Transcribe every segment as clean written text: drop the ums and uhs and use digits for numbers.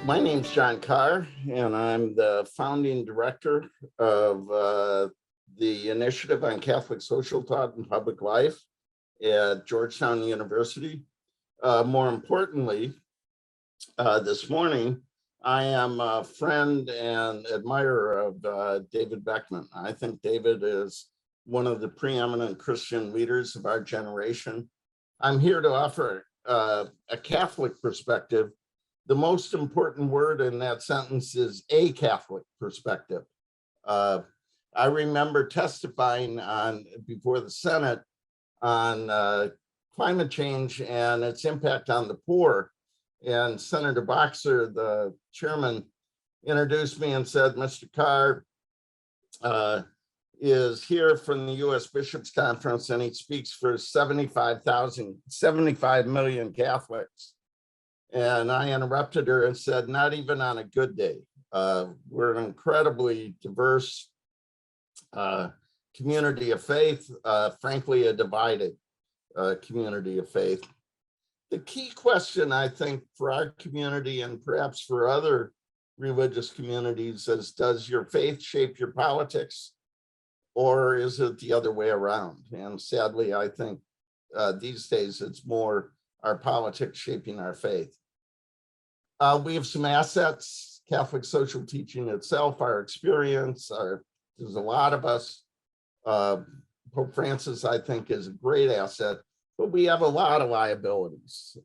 My name's John Carr, and I'm the founding director of the Initiative on Catholic Social Thought and Public Life at Georgetown University. More importantly, this morning, I am a friend and admirer of David Beckman. I think David is one of the preeminent Christian leaders of our generation. I'm here to offer a Catholic perspective. The most important word in that sentence is a Catholic perspective. I remember testifying before the Senate on climate change and its impact on the poor. And Senator Boxer, the chairman, introduced me and said, Mr. Carr is here from the U.S. Bishops' Conference, and he speaks for 75 million Catholics. And I interrupted her and said, not even on a good day. We're an incredibly diverse community of faith, frankly, a divided community of faith. The key question, I think, for our community and perhaps for other religious communities is, does your faith shape your politics, or is it the other way around? And sadly, I think these days it's more our politics shaping our faith. We have some assets, Catholic social teaching itself, our experience, there's a lot of us. Pope Francis, I think, is a great asset, but we have a lot of liabilities.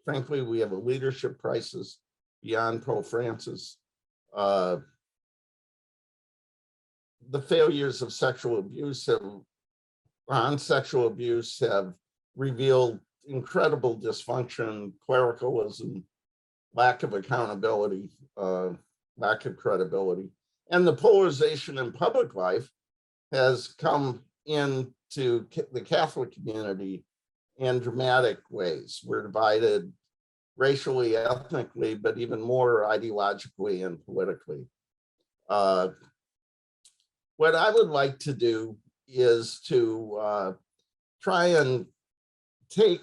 Frankly, we have a leadership crisis beyond Pope Francis. The failures of sexual abuse have revealed incredible dysfunction, clericalism, lack of accountability, lack of credibility. And the polarization in public life has come into the Catholic community in dramatic ways. We're divided racially, ethnically, but even more ideologically and politically. What I would like to do is to try and take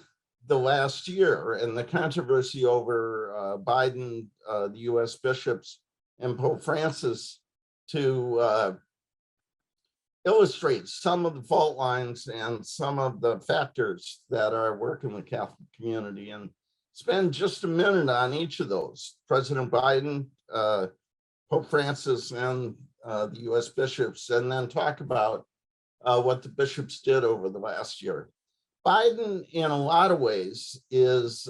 the last year and the controversy over Biden, the US bishops, and Pope Francis to illustrate some of the fault lines and some of the factors that are working the Catholic community, and spend just a minute on each of those: President Biden, Pope Francis, and the US bishops, and then talk about what the bishops did over the last year. Biden, in a lot of ways, is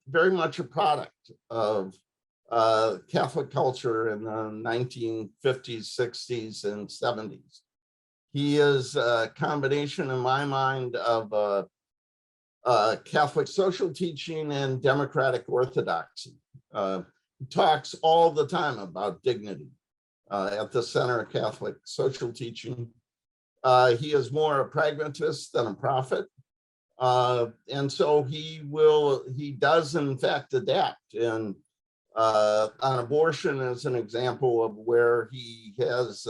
very much a product of Catholic culture in the 1950s, 60s, and 70s. He is a combination, in my mind, of Catholic social teaching and democratic orthodoxy. He talks all the time about dignity at the center of Catholic social teaching. He is more a pragmatist than a prophet. And so he does in fact adapt, and on abortion as an example of where he has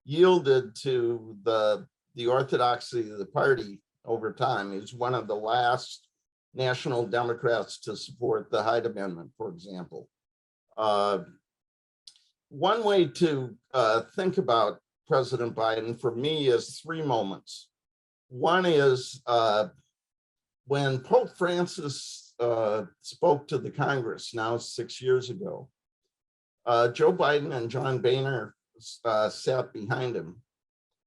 yielded to the orthodoxy of the party over time. He's one of the last national Democrats to support the Hyde Amendment, for example. One way to think about President Biden for me is three moments. One is when Pope Francis spoke to the Congress now 6 years ago. Joe Biden and John Boehner sat behind him.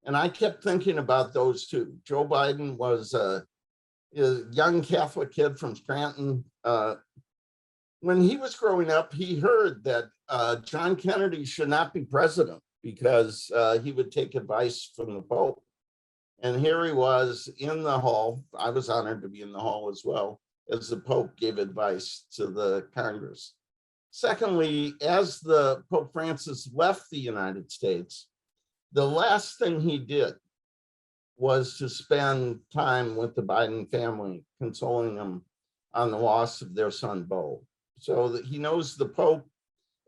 And I kept thinking about those two. Joe Biden was a young Catholic kid from Scranton. When he was growing up, he heard that John Kennedy should not be president because he would take advice from the Pope. And here he was in the hall. I was honored to be in the hall as well, as the Pope gave advice to the Congress. Secondly, as the Pope Francis left the United States, the last thing he did was to spend time with the Biden family, consoling them on the loss of their son, Beau. So that he knows the Pope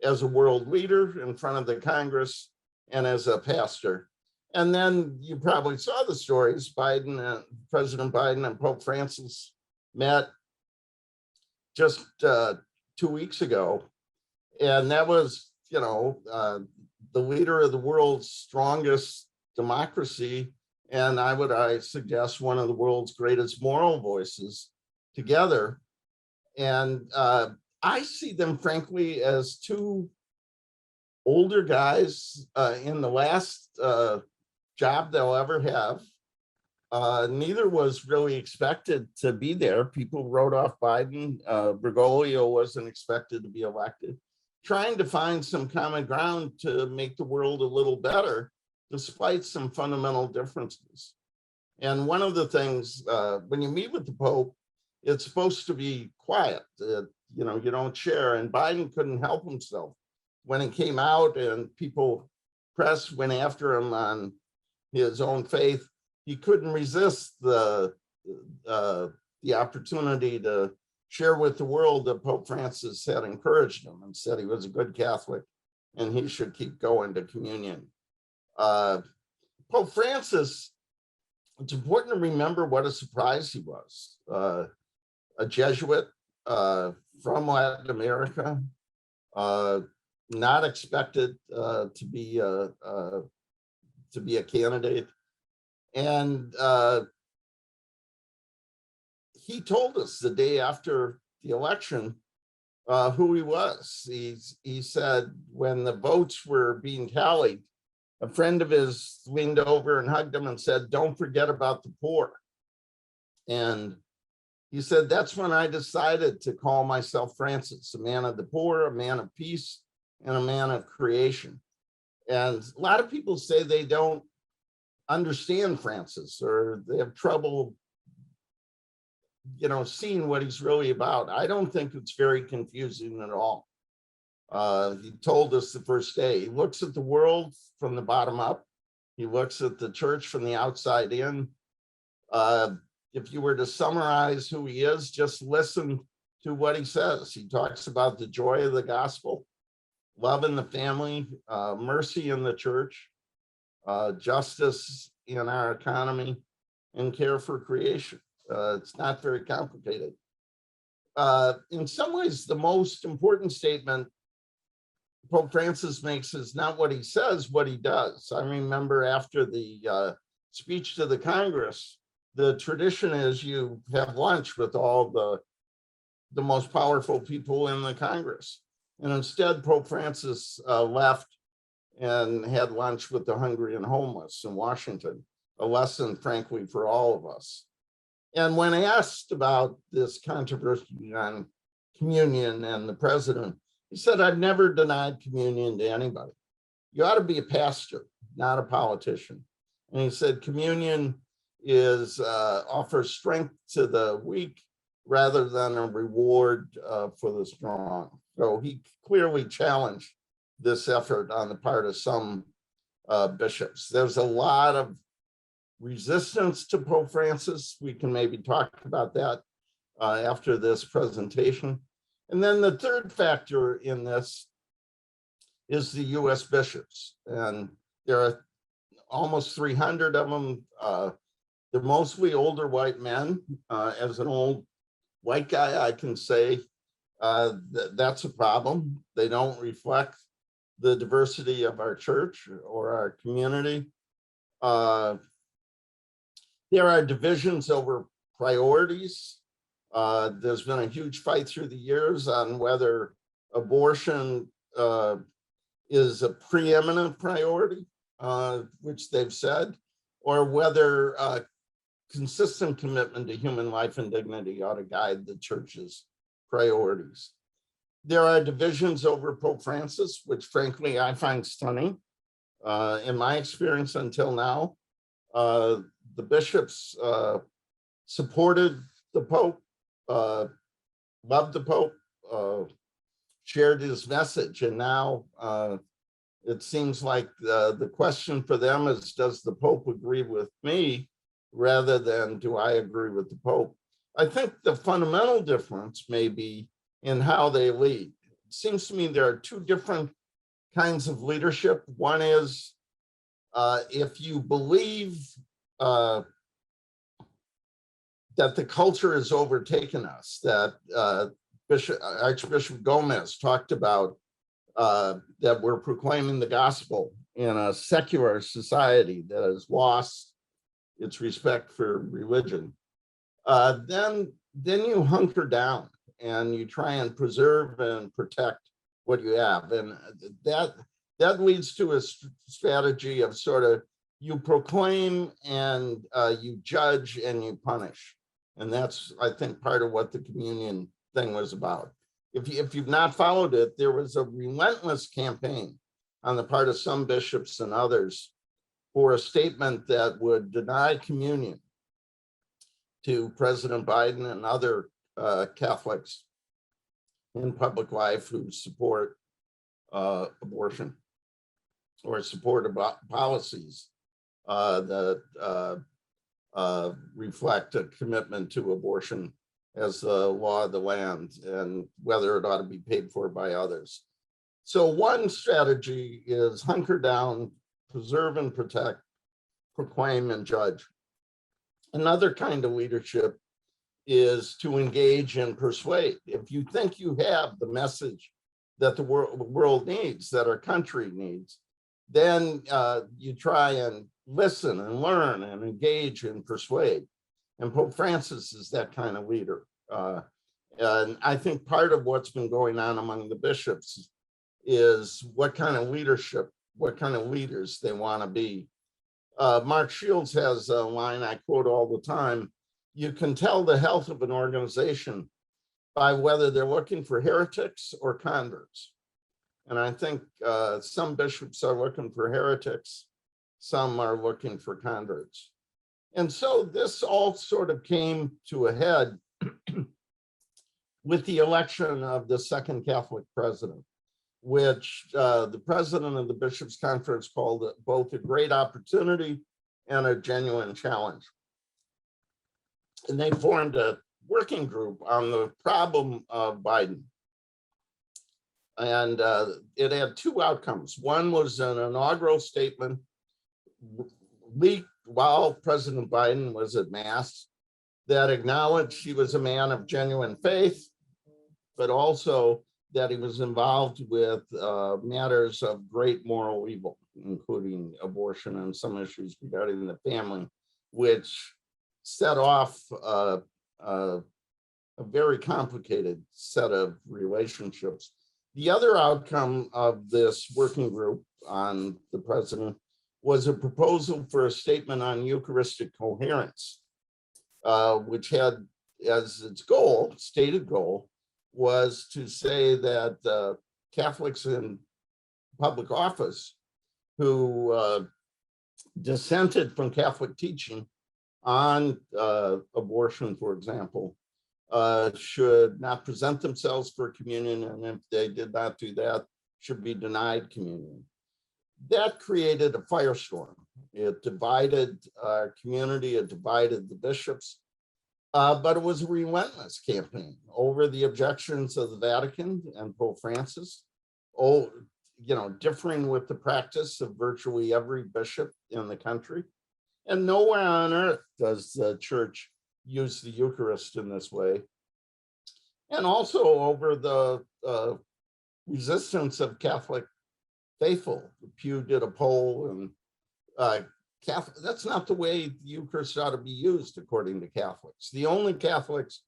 as a world leader in front of the Congress and as a pastor. And then you probably saw the stories. President Biden and Pope Francis met just 2 weeks ago And that was, the leader of the world's strongest democracy, and I suggest one of the world's greatest moral voices together. And I see them, frankly, as two older guys in the last job they'll ever have. Neither was really expected to be there. People wrote off Biden. Bergoglio wasn't expected to be elected. Trying to find some common ground to make the world a little better, despite some fundamental differences. And one of the things, when you meet with the Pope, it's supposed to be quiet. You don't share. And Biden couldn't help himself. When it came out and press went after him on his own faith, he couldn't resist the opportunity to share with the world that Pope Francis had encouraged him and said he was a good Catholic and he should keep going to communion. Pope Francis, it's important to remember what a surprise he was. A Jesuit from Latin America, not expected to be a candidate. And he told us the day after the election who he was. He said when the votes were being tallied, a friend of his leaned over and hugged him and said, "Don't forget about the poor." And he said, that's when I decided to call myself Francis, a man of the poor, a man of peace, and a man of creation. And a lot of people say they don't understand Francis, or they have trouble, seeing what he's really about. I don't think it's very confusing at all. He told us the first day, he looks at the world from the bottom up. He looks at the church from the outside in. If you were to summarize who he is, just listen to what he says. He talks about the joy of the gospel, love in the family, mercy in the church, justice in our economy, and care for creation. It's not very complicated. In some ways, the most important statement Pope Francis makes is not what he says, what he does. I remember after the speech to the Congress, the tradition is you have lunch with all the most powerful people in the Congress. And instead, Pope Francis left and had lunch with the hungry and homeless in Washington, a lesson, frankly, for all of us. And when asked about this controversy on communion and the president, he said, "I've never denied communion to anybody. You ought to be a pastor, not a politician." And he said, communion offers strength to the weak rather than a reward for the strong. So he clearly challenged this effort on the part of some bishops. There's a lot of resistance to Pope Francis. We can maybe talk about that after this presentation. And then the third factor in this is the US bishops. And there are almost 300 of them. They're mostly older white men. As an old white guy, I can say that's a problem. They don't reflect the diversity of our church or our community. There are divisions over priorities. There's been a huge fight through the years on whether abortion is a preeminent priority, which they've said, or whether consistent commitment to human life and dignity ought to guide the church's priorities. There are divisions over Pope Francis, which frankly I find stunning. In my experience until now, the bishops supported the Pope, loved the Pope, shared his message, and now it seems like the question for them is, does the Pope agree with me, rather than do I agree with the Pope? I think the fundamental difference may be in how they lead. It seems to me there are two different kinds of leadership. One is if you believe that the culture has overtaken us, that Archbishop Gomez talked about that we're proclaiming the gospel in a secular society that has lost its respect for religion, then you hunker down and you try and preserve and protect what you have. And that leads to a strategy of sort of you proclaim and you judge and you punish. And that's, I think, part of what the communion thing was about. If you've not followed it, there was a relentless campaign on the part of some bishops and others for a statement that would deny communion to President Biden and other Catholics in public life who support abortion or support about policies that reflect a commitment to abortion as the law of the land and whether it ought to be paid for by others. So one strategy is hunker down, preserve and protect, proclaim and judge. Another kind of leadership is to engage and persuade. If you think you have the message that the world needs, that our country needs, then you try and listen and learn and engage and persuade. And Pope Francis is that kind of leader. And I think part of what's been going on among the bishops is what kind of leadership, what kind of leaders they want to be. Mark Shields has a line I quote all the time: you can tell the health of an organization by whether they're looking for heretics or converts. And I think some bishops are looking for heretics, some are looking for converts. And so this all sort of came to a head with the election of the second Catholic president, which the president of the Bishops' Conference called it both a great opportunity and a genuine challenge. And they formed a working group on the problem of Biden. And it had two outcomes. One was an inaugural statement leaked while President Biden was at Mass that acknowledged he was a man of genuine faith, but also that he was involved with matters of great moral evil, including abortion and some issues regarding the family, which set off a very complicated set of relationships. The other outcome of this working group on the president was a proposal for a statement on Eucharistic coherence, which had as its goal, stated goal, was to say that Catholics in public office who dissented from Catholic teaching on abortion, for example, should not present themselves for communion, and if they did not do that, should be denied communion. That created a firestorm. It divided our community, it divided the bishops, but it was a relentless campaign over the objections of the Vatican and Pope Francis, differing with the practice of virtually every bishop in the country. And nowhere on earth does the church use the Eucharist in this way. And also over the resistance of Catholic faithful. Pew did a poll, and that's not the way the Eucharist ought to be used, according to Catholics. The only Catholics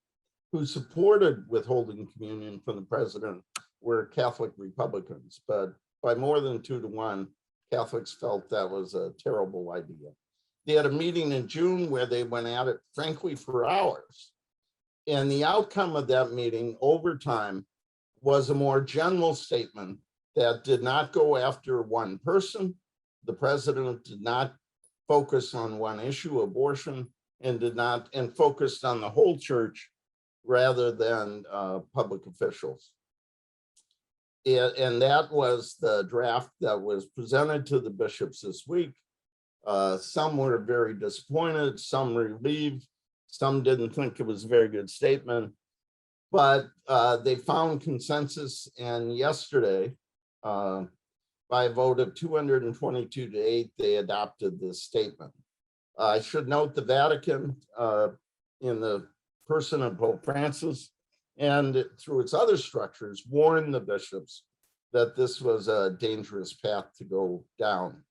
who supported withholding communion from the president were Catholic Republicans, but by more than 2-1, Catholics felt that was a terrible idea. They had a meeting in June where they went at it, frankly, for hours. And the outcome of that meeting over time was a more general statement that did not go after one person. The president did not focus on one issue, abortion, and focused on the whole church rather than public officials. And that was the draft that was presented to the bishops this week. Some were very disappointed, some relieved, some didn't think it was a very good statement, but they found consensus, and yesterday, by a vote of 222 to 8, they adopted this statement. I should note the Vatican, in the person of Pope Francis and through its other structures, warned the bishops that this was a dangerous path to go down.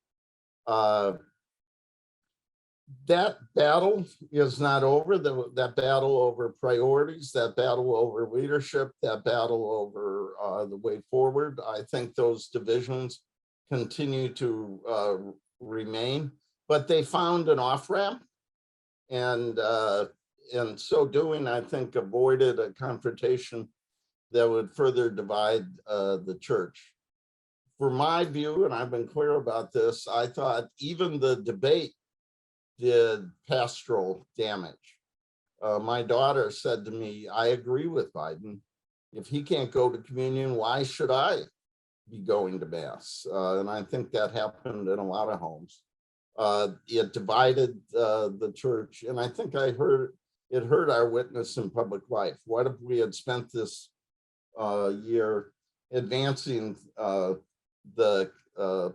That battle is not over. That battle over priorities, that battle over leadership, that battle over the way forward. I think those divisions continue to remain, but they found an off-ramp, and in so doing, I think avoided a confrontation that would further divide the church. For my view, and I've been clear about this, I thought even the debate did pastoral damage. My daughter said to me, I agree with Biden. If he can't go to communion, why should I be going to Mass? And I think that happened in a lot of homes. It divided the church. And I think it hurt our witness in public life. What if we had spent this year advancing the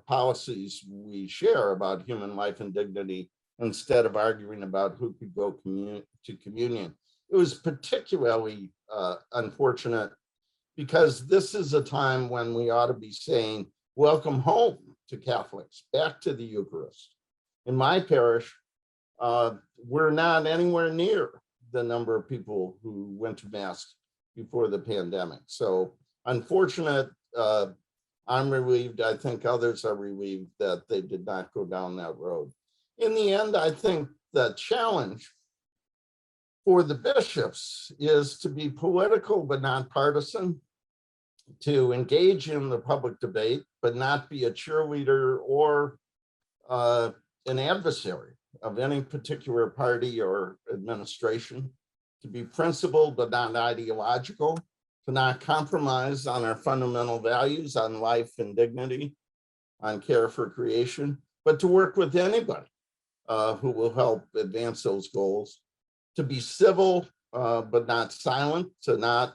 policies we share about human life and dignity, instead of arguing about who could go to communion? It was particularly unfortunate because this is a time when we ought to be saying, welcome home to Catholics, back to the Eucharist. In my parish, we're not anywhere near the number of people who went to Mass before the pandemic. So unfortunate, I'm relieved. I think others are relieved that they did not go down that road. In the end, I think the challenge for the bishops is to be political but not partisan, to engage in the public debate but not be a cheerleader or an adversary of any particular party or administration, to be principled but not ideological, to not compromise on our fundamental values on life and dignity, on care for creation, but to work with anybody who will help advance those goals, to be civil but not silent, to not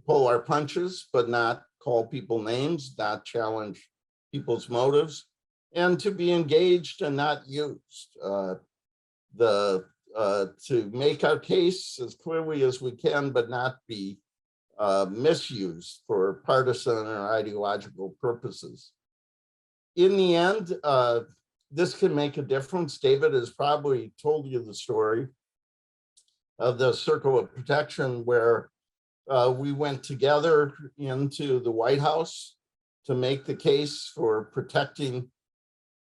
pull our punches but not call people names, not challenge people's motives, and to be engaged and not used. To make our case as clearly as we can, but not be misused for partisan or ideological purposes. In the end, this can make a difference. David has probably told you the story of the Circle of Protection, where we went together into the White House to make the case for protecting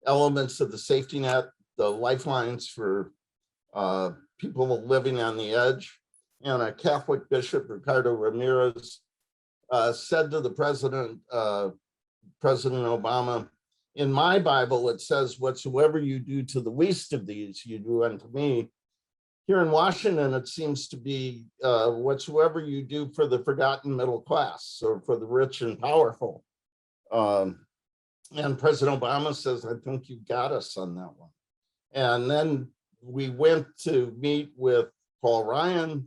elements of the safety net, the lifelines for people living on the edge. And a Catholic bishop, Ricardo Ramirez, said to the president, President Obama, in my Bible, it says, whatsoever you do to the least of these, you do unto me. Here in Washington, it seems to be whatsoever you do for the forgotten middle class or for the rich and powerful. And President Obama says, I think you got us on that one. And then we went to meet with Paul Ryan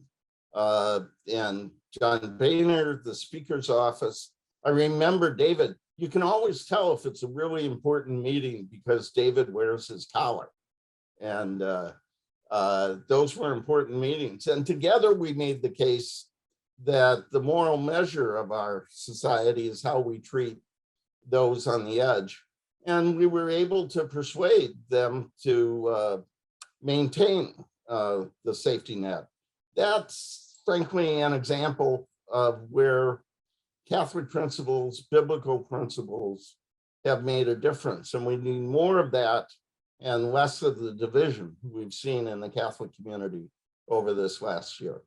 and John Boehner, the Speaker's office. I remember David, you can always tell if it's a really important meeting because David wears his collar. And those were important meetings. And together we made the case that the moral measure of our society is how we treat those on the edge. And we were able to persuade them to maintain the safety net. That's frankly an example of where Catholic principles, biblical principles have made a difference. And we need more of that and less of the division we've seen in the Catholic community over this last year.